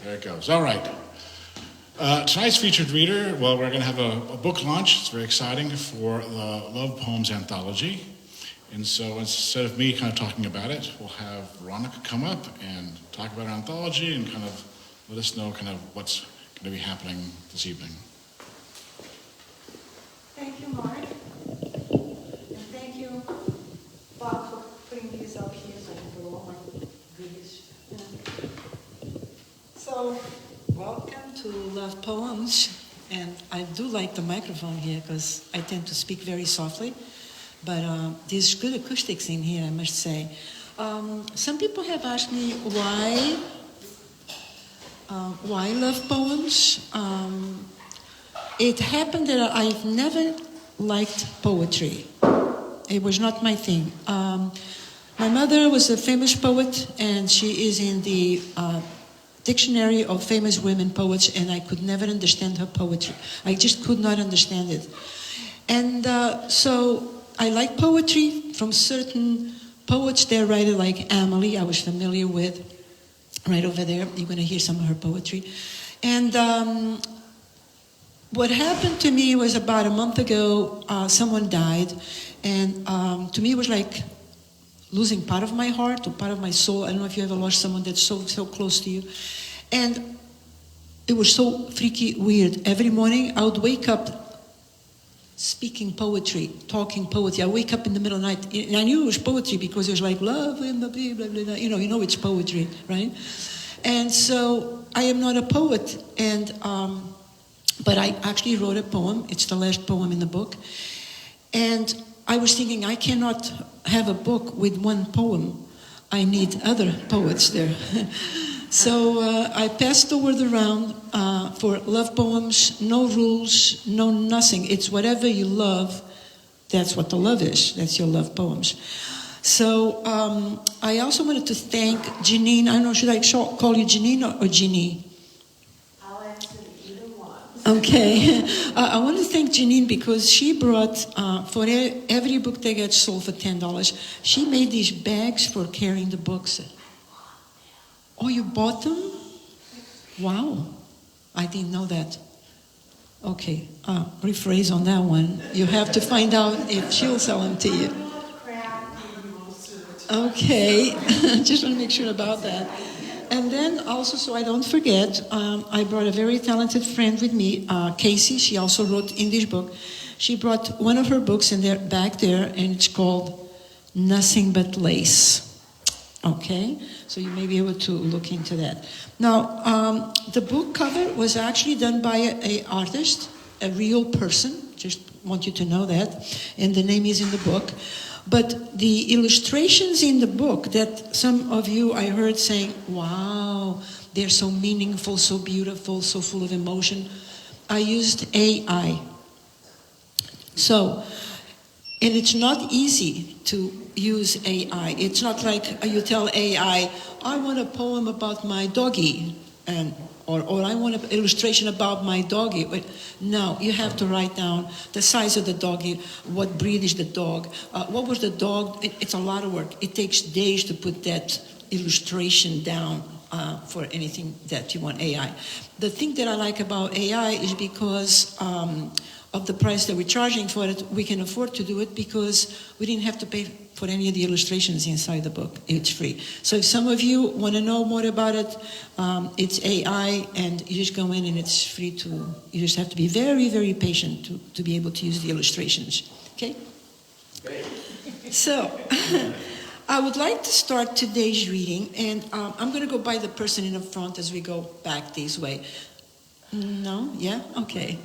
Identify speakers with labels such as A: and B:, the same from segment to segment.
A: There it goes. All right. Tonight's featured reader, well, we're going to have a book launch. It's very exciting for the Love Poems Anthology. And so instead of me kind of talking about it, we'll have Veronica come up and talk about our anthology and kind of let us know kind of what's going to be happening this evening.
B: Thank you, Mark. And thank you, Bob, for putting these up here so I can put all my goodies. So, welcome to Love Poems. And I do like the microphone here because I tend to speak very softly. But there's good acoustics in here, I must say. Some people have asked me why Love Poems. It happened that I've never liked poetry. It was not my thing. My mother was a famous poet, and she is in the Dictionary of Famous Women Poets, and I could never understand her poetry. I just could not understand it. And so I like poetry from certain poets there, right, like Emily, I was familiar with, right over there. You're going to hear some of her poetry. And what happened to me was about a month ago, someone died. And to me, it was like losing part of my heart or part of my soul. I don't know if you ever lost someone that's so close to you. And it was so freaky weird. Every morning, I would wake up speaking poetry, talking poetry. I wake up in the middle of the night, and I knew it was poetry because it was like love and blah, blah, blah, blah. You know it's poetry, right? And so I am not a poet, and but I actually wrote a poem. It's the last poem in the book, and I was thinking I cannot have a book with one poem. I need other poets there. So I passed the word around for love poems, no rules, no nothing. It's whatever you love, that's what the love is. That's your love poems. So I also wanted to thank Janine. I don't know, should I call you Janine or Jeannie?
C: I'll answer either one.
B: Okay. I want to thank Janine because she brought, for every book that gets sold for $10, she made these bags for carrying the books. Oh, you bought them? Wow. I didn't know that. Okay, rephrase on that one. You have to find out if she'll sell them to you. Okay, just want to make sure about that. And then also, so I don't forget, I brought a very talented friend with me, Casey. She also wrote in this book. She brought one of her books in there, back there, and it's called Nothing But Lace. Okay, so you may be able to look into that. Now, the book cover was actually done by an artist, a real person. Just want you to know that. And the name is in the book. But the illustrations in the book that some of you I heard saying, wow, they're so meaningful, so beautiful, so full of emotion. I used AI. So, and it's not easy to use AI. It's not like you tell AI, I want a poem about my doggy, or I want an illustration about my doggy. No, you have to write down the size of the doggy, what breed is the dog, what was the dog. It's a lot of work. It takes days to put that illustration down for anything that you want AI. The thing that I like about AI is because of the price that we're charging for it, we can afford to do it because we didn't have to pay for any of the illustrations inside the book. It's free. So if some of you want to know more about it, it's AI, and you just go in and it's free to, you just have to be very, very patient to be able to use the illustrations. Okay? Great. So, I would like to start today's reading, and I'm going to go by the person in the front as we go back this way. No? Yeah? Okay.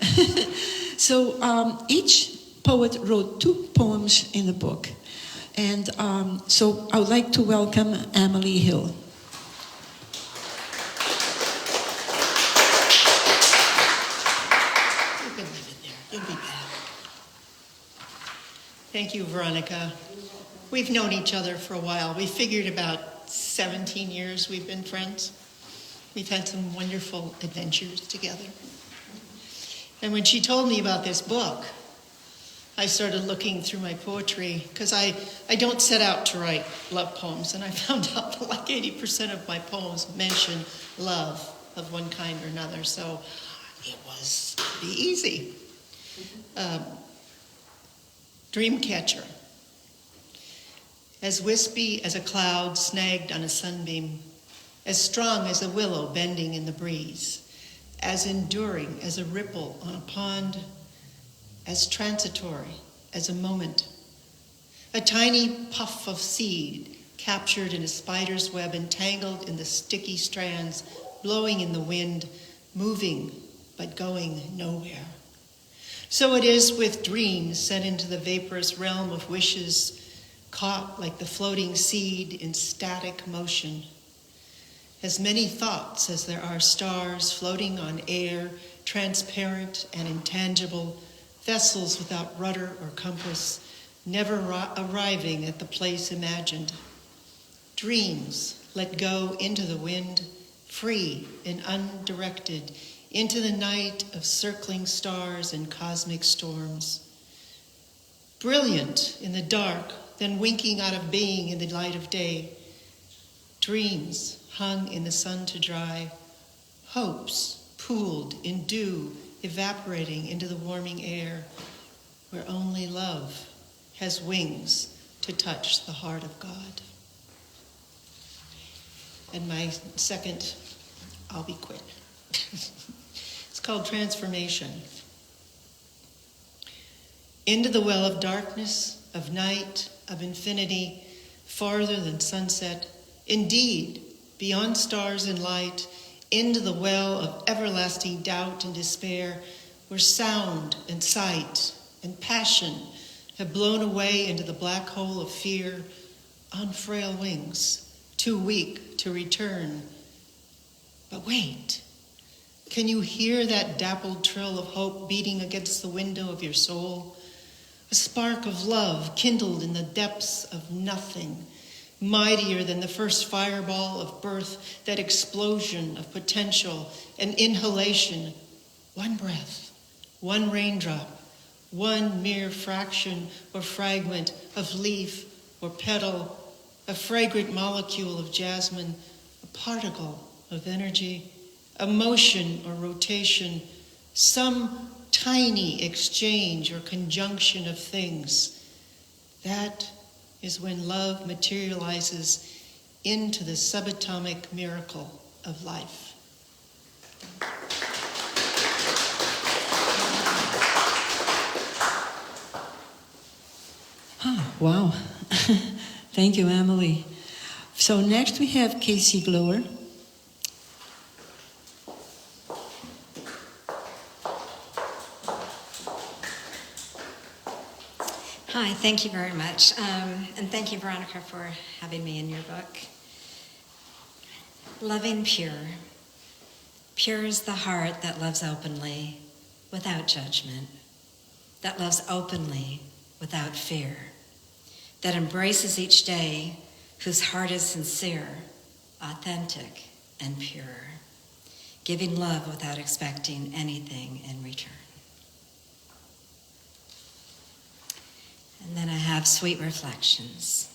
B: So each poet wrote 2 poems in the book. And so I would like to welcome Emily Hill.
C: You can leave it there. You'll be back. Thank you, Veronica. We've known each other for a while. We figured about 17 years we've been friends. We've had some wonderful adventures together. And when she told me about this book, I started looking through my poetry because I don't set out to write love poems, and I found out that like 80% of my poems mention love. of one kind or another, so it was be easy. Dreamcatcher. As wispy as a cloud snagged on a sunbeam, as strong as a willow bending in the breeze, as enduring as a ripple on a pond, as transitory as a moment. A tiny puff of seed captured in a spider's web, entangled in the sticky strands, blowing in the wind, moving but going nowhere. So it is with dreams sent into the vaporous realm of wishes, caught like the floating seed in static motion. As many thoughts as there are stars floating on air, transparent and intangible, vessels without rudder or compass, never arriving at the place imagined. Dreams let go into the wind, free and undirected, into the night of circling stars and cosmic storms. Brilliant in the dark, then winking out of being in the light of day. Dreams hung in the sun to dry, hopes pooled in dew, evaporating into the warming air, where only love has wings to touch the heart of God. And my second, I'll be quick. It's called Transformation. Into the well of darkness, of night, of infinity, farther than sunset, indeed, beyond stars and light, into the well of everlasting doubt and despair, where sound and sight and passion have blown away into the black hole of fear on frail wings, too weak to return. But wait, can you hear that dappled trill of hope beating against the window of your soul? A spark of love kindled in the depths of nothing, mightier than the first fireball of birth, that explosion of potential and inhalation. One breath, one raindrop, one mere fraction or fragment of leaf or petal, a fragrant molecule of jasmine, a particle of energy, a motion or rotation, some tiny exchange or conjunction of things. That is when love materializes into the subatomic miracle of life.
B: Wow. Thank you, Emily. So next we have Casey Glower.
D: Hi, thank you very much. And thank you, Veronica, for having me in your book. Loving pure. Pure is the heart that loves openly, without judgment, that loves openly, without fear, that embraces each day, whose heart is sincere, authentic, and pure, giving love without expecting anything in return. And then I have sweet reflections.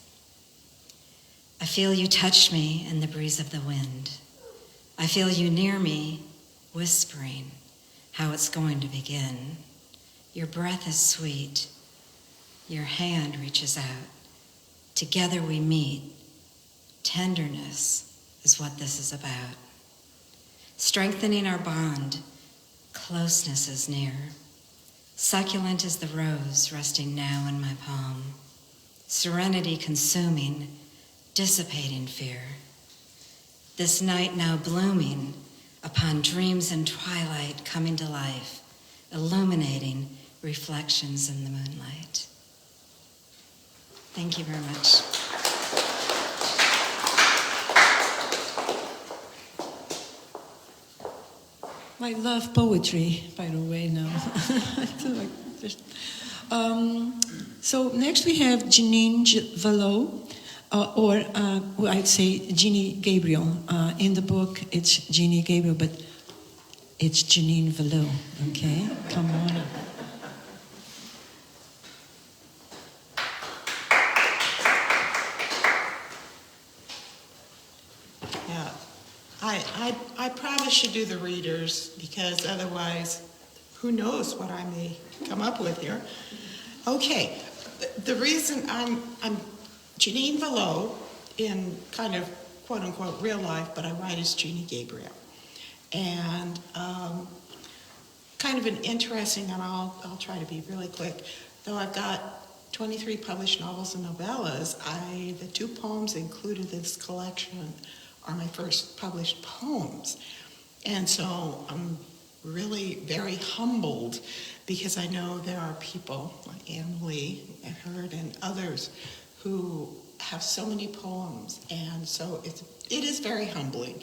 D: I feel you touch me in the breeze of the wind. I feel you near me, whispering how it's going to begin. Your breath is sweet. Your hand reaches out. Together we meet. Tenderness is what this is about. Strengthening our bond, closeness is near. Succulent is the rose resting now in my palm. Serenity consuming, dissipating fear. This night now blooming upon dreams in twilight coming to life, illuminating reflections in the moonlight. Thank you very much.
B: I love poetry, by the way, now. So next we have Janine Valo, or I'd say Jeannie Gabriel. In the book, it's Jeannie Gabriel, but it's Janine Valo, okay? Come on.
C: Yeah.
E: I probably should do the readers because otherwise, who knows what I may come up with here. Okay, the reason I'm Janine Vallot in kind of quote unquote real life, but I write as Jeannie Gabriel. And kind of an interesting, and I'll try to be really quick, though I've got 23 published novels and novellas, the 2 poems included in this collection are my first published poems. And so I'm really very humbled because I know there are people like Anne Lee, I heard, and others who have so many poems. And so it is very humbling,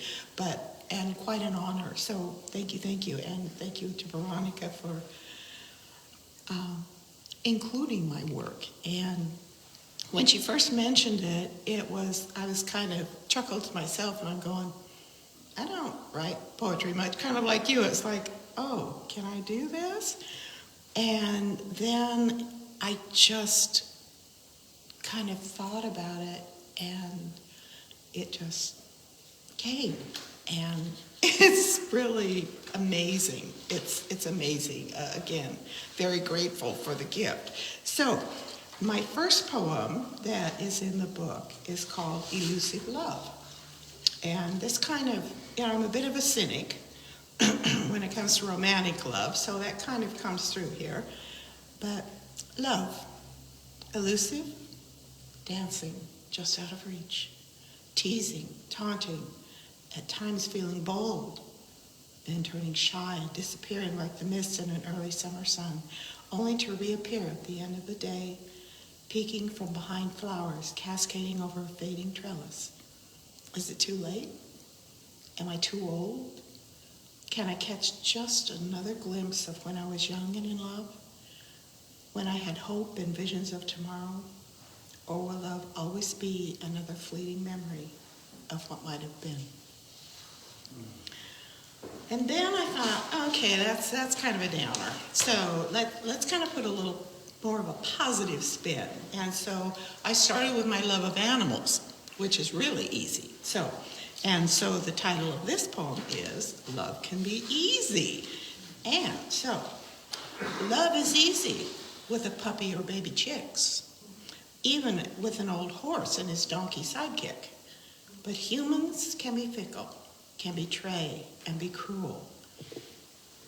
E: and quite an honor. So thank you. And thank you to Veronica for including my work. And when she first mentioned it, I was kind of chuckled to myself, and I'm going, I don't write poetry much, kind of like you. It's like, oh, can I do this? And then I just kind of thought about it, and it just came. And it's really amazing. It's amazing. Again, very grateful for the gift. So, my first poem that is in the book is called Elusive Love. And this kind of, I'm a bit of a cynic when it comes to romantic love, so that kind of comes through here. But love, elusive, dancing just out of reach, teasing, taunting, at times feeling bold, then turning shy and disappearing like the mist in an early summer sun, only to reappear at the end of the day, peeking from behind flowers, cascading over a fading trellis. Is it too late? Am I too old? Can I catch just another glimpse of when I was young and in love? When I had hope and visions of tomorrow? Or will love always be another fleeting memory of what might have been? And then I thought, okay, that's kind of a downer. So let's kind of put a little more of a positive spin. And so I started with my love of animals, which is really easy. So the title of this poem is Love Can Be Easy. And so, love is easy with a puppy or baby chicks, even with an old horse and his donkey sidekick. But humans can be fickle, can betray, and be cruel.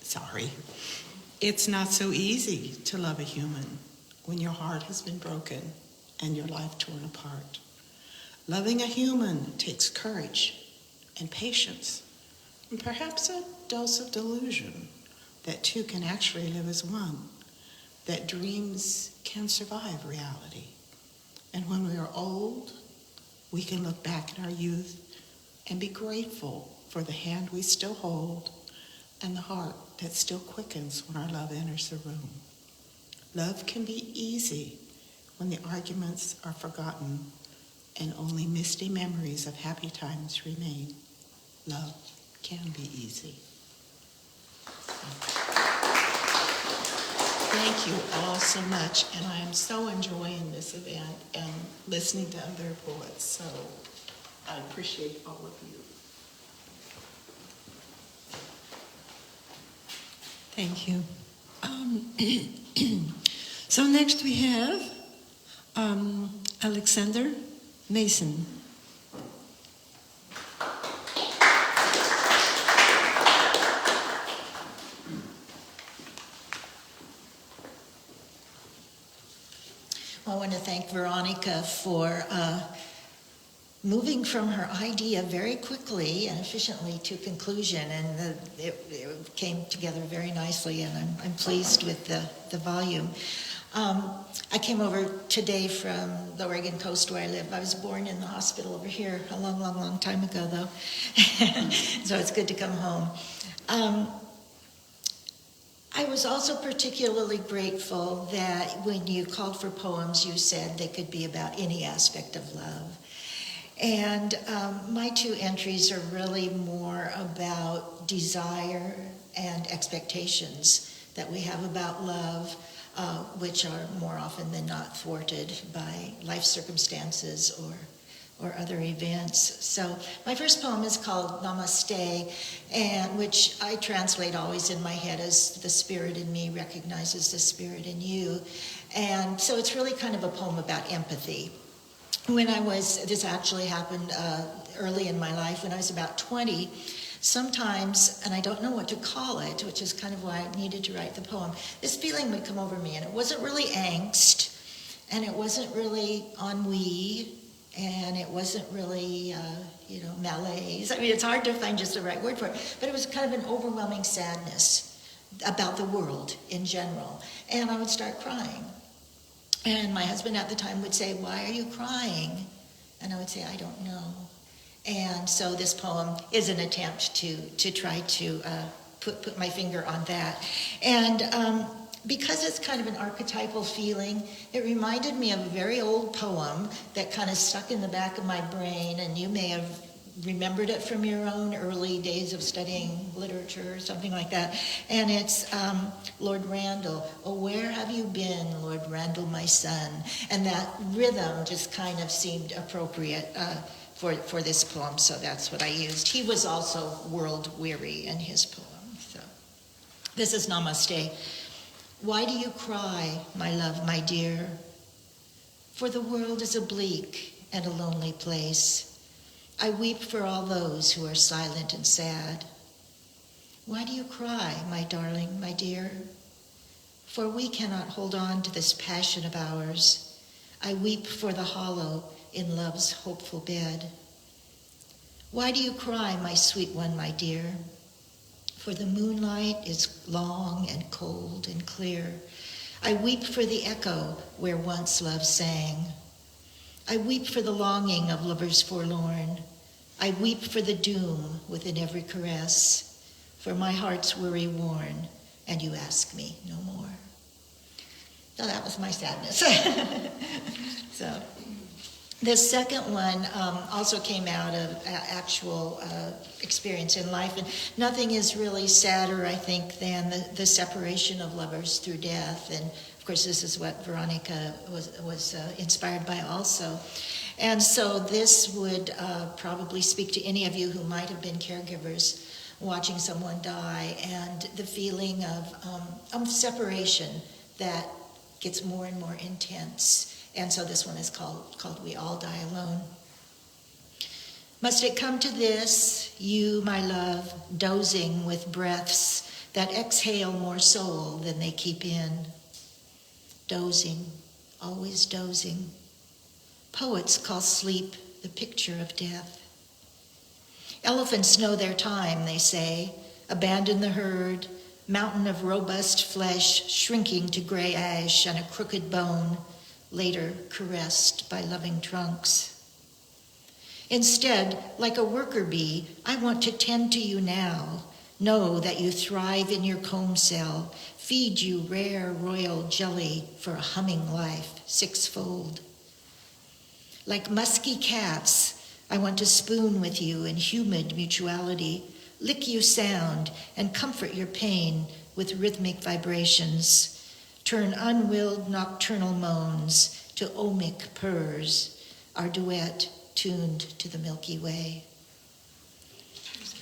E: Sorry. It's not so easy to love a human when your heart has been broken and your life torn apart. Loving a human takes courage and patience, and perhaps a dose of delusion that two can actually live as one, that dreams can survive reality. And when we are old, we can look back at our youth and be grateful for the hand we still hold and the heart that still quickens when our love enters the room. Love can be easy when the arguments are forgotten and only misty memories of happy times remain. Love can be easy. Thank you all so much, and I am so enjoying this event and listening to other poets, so I appreciate all of you.
B: Thank you. So next we have Alexander Mason.
F: I want to thank Veronica for moving from her idea very quickly and efficiently to conclusion, and it came together very nicely, and I'm pleased with the volume. I came over today from the Oregon coast where I live. I was born in the hospital over here a long, long, long time ago, though, so it's good to come home. I was also particularly grateful that when you called for poems, you said they could be about any aspect of love. And my two entries are really more about desire and expectations that we have about love, which are more often than not thwarted by life circumstances or or other events. So my first poem is called Namaste, and which I translate always in my head as the spirit in me recognizes the spirit in you. And so it's really kind of a poem about empathy. This actually happened early in my life, when I was about 20, sometimes, and I don't know what to call it, which is kind of why I needed to write the poem, this feeling would come over me, and it wasn't really angst, and it wasn't really ennui, and it wasn't really, malaise. I mean, it's hard to find just the right word for it, but it was kind of an overwhelming sadness about the world in general, and I would start crying. And my husband at the time would say, "Why are you crying?" And I would say, "I don't know." And so this poem is an attempt to try to put my finger on that. And because it's kind of an archetypal feeling, it reminded me of a very old poem that kind of stuck in the back of my brain, and you may have remembered it from your own early days of studying literature or something like that. And it's Lord Randall, "Oh, where have you been, Lord Randall, my son?" And that rhythm just kind of seemed appropriate for this poem, so that's what I used. He was also world-weary in his poem. So this is Namaste. Why do you cry, my love, my dear? For the world is a bleak and a lonely place. I weep for all those who are silent and sad. Why do you cry, my darling, my dear? For we cannot hold on to this passion of ours. I weep for the hollow in love's hopeful bed. Why do you cry, my sweet one, my dear? For the moonlight is long and cold and clear. I weep for the echo where once love sang. I weep for the longing of lovers forlorn. I weep for the doom within every caress, for my heart's weary worn, and you ask me no more. So that was my sadness. So the second one also came out of actual experience in life, and nothing is really sadder, I think, than the separation of lovers through death. And of course, this is what Veronica was inspired by also. And so this would probably speak to any of you who might have been caregivers watching someone die, and the feeling of separation that gets more and more intense. And so this one is called We All Die Alone. Must it come to this, you, my love, dozing with breaths that exhale more soul than they keep in? Dozing, always dozing. Poets call sleep the picture of death. Elephants know their time, they say. Abandon the herd, mountain of robust flesh shrinking to gray ash and a crooked bone, later caressed by loving trunks. Instead, like a worker bee, I want to tend to you now. Know that you thrive in your comb cell, feed you rare royal jelly for a humming life, sixfold. Like musky cats, I want to spoon with you in humid mutuality, lick you sound and comfort your pain with rhythmic vibrations, turn unwilled nocturnal moans to omic purrs, our duet tuned to the Milky Way.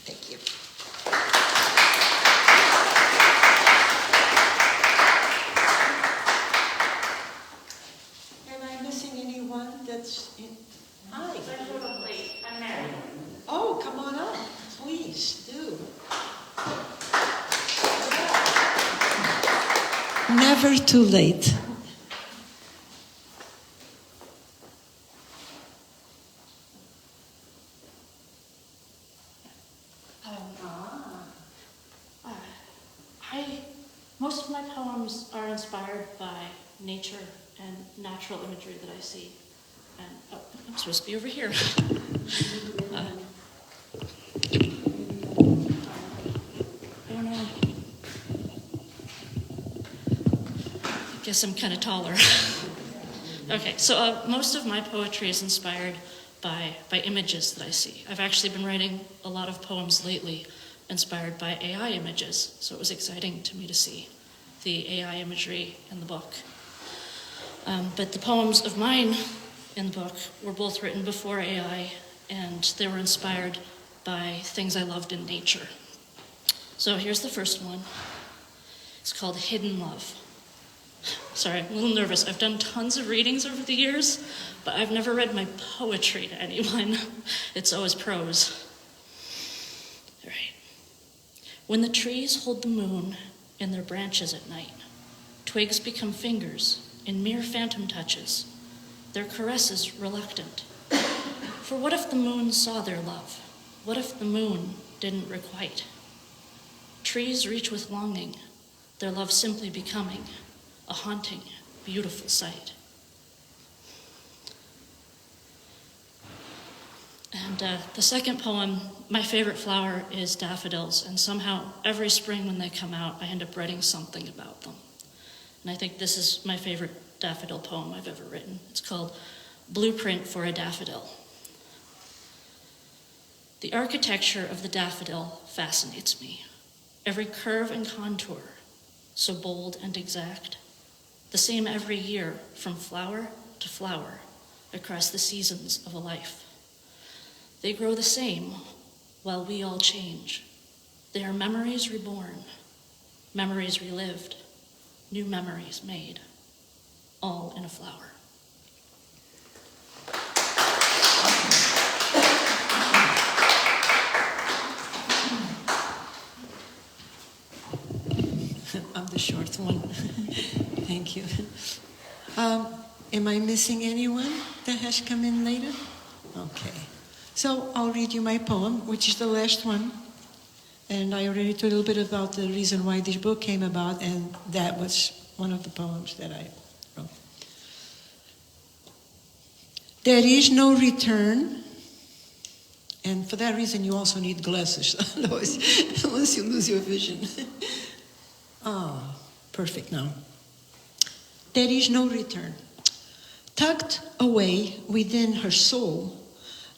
F: Thank you.
B: Am I missing anyone that's in? Hi.
G: I'm Mary.
B: Oh, come on up. Please do. Never too late.
G: Most of my poems are inspired by nature and natural imagery that I see. And I'm supposed to be over here. I don't know. I guess I'm kind of taller. Okay, so most of my poetry is inspired by images that I see. I've actually been writing a lot of poems lately inspired by AI images, so it was exciting to me to see the AI imagery in the book. But the poems of mine in the book were both written before AI, and they were inspired by things I loved in nature. So here's the first one. It's called Hidden Love. Sorry, I'm a little nervous. I've done tons of readings over the years, but I've never read my poetry to anyone. It's always prose. All right. When the trees hold the moon in their branches at night, twigs become fingers in mere phantom touches, their caresses reluctant. For what if the moon saw their love? What if the moon didn't requite? Trees reach with longing, their love simply becoming a haunting, beautiful sight. And the second poem, my favorite flower is daffodils, and somehow every spring when they come out, I end up writing something about them. And I think this is my favorite daffodil poem I've ever written. It's called Blueprint for a Daffodil. The architecture of the daffodil fascinates me. Every curve and contour, so bold and exact. The same every year, from flower to flower, across the seasons of a life. They grow the same while we all change. They are memories reborn, memories relived, new memories made, all in a flower.
B: I'm the short one. Thank you. Am I missing anyone that has come in later? Okay. So I'll read you my poem, which is the last one. And I already told a little bit about the reason why this book came about, and that was one of the poems that I wrote. There is no return. And for that reason, you also need glasses. Otherwise, once you lose your vision. Perfect now. There is no return. Tucked away within her soul,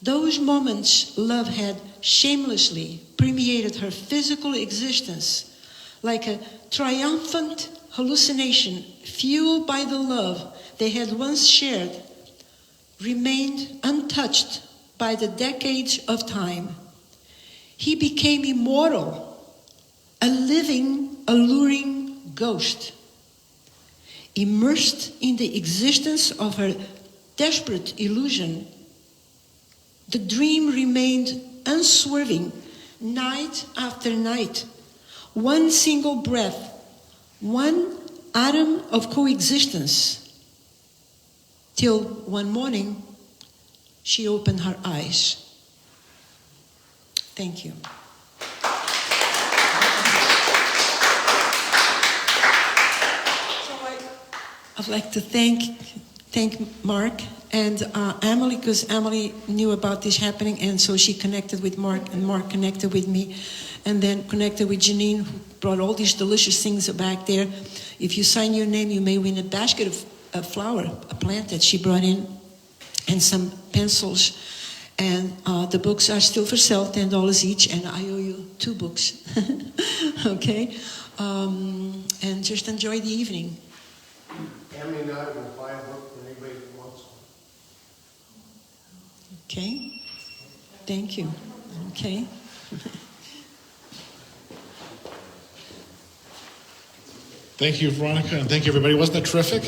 B: those moments love had shamelessly permeated her physical existence like a triumphant hallucination fueled by the love they had once shared, remained untouched by the decades of time. He became immortal, a living, alluring ghost, immersed in the existence of her desperate illusion. The dream remained unswerving night after night, one single breath, one atom of coexistence, till one morning she opened her eyes. Thank you. I'd like to thank Mark and Emily, because Emily knew about this happening, and so she connected with Mark, and Mark connected with me, and then connected with Janine, who brought all these delicious things back there. If you sign your name, you may win a basket of flower, a plant that she brought in, and some pencils. And the books are still for sale, $10 each, and I owe you 2 books. Okay? And just enjoy the evening.
H: Emily and I will buy a book for anybody that wants one.
B: Okay? Thank you. Okay?
A: Thank you, Veronica, and thank you, everybody. Wasn't that terrific?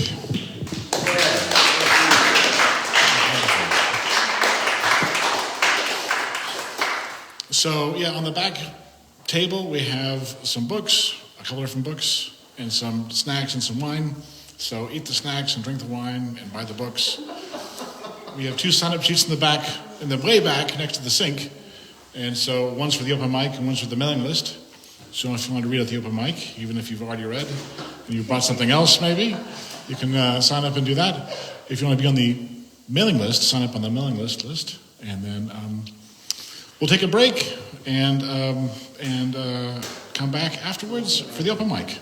A: So, yeah, on the back table, we have some books, a couple different books, and some snacks and some wine. So eat the snacks and drink the wine and buy the books. We have 2 sign-up sheets in the back, in the way back next to the sink. And so one's for the open mic and one's for the mailing list. So if you want to read at the open mic, even if you've already read and you brought something else maybe, you can sign up and do that. If you want to be on the mailing list, sign up on the mailing list. And then we'll take a break and come back afterwards for the open mic.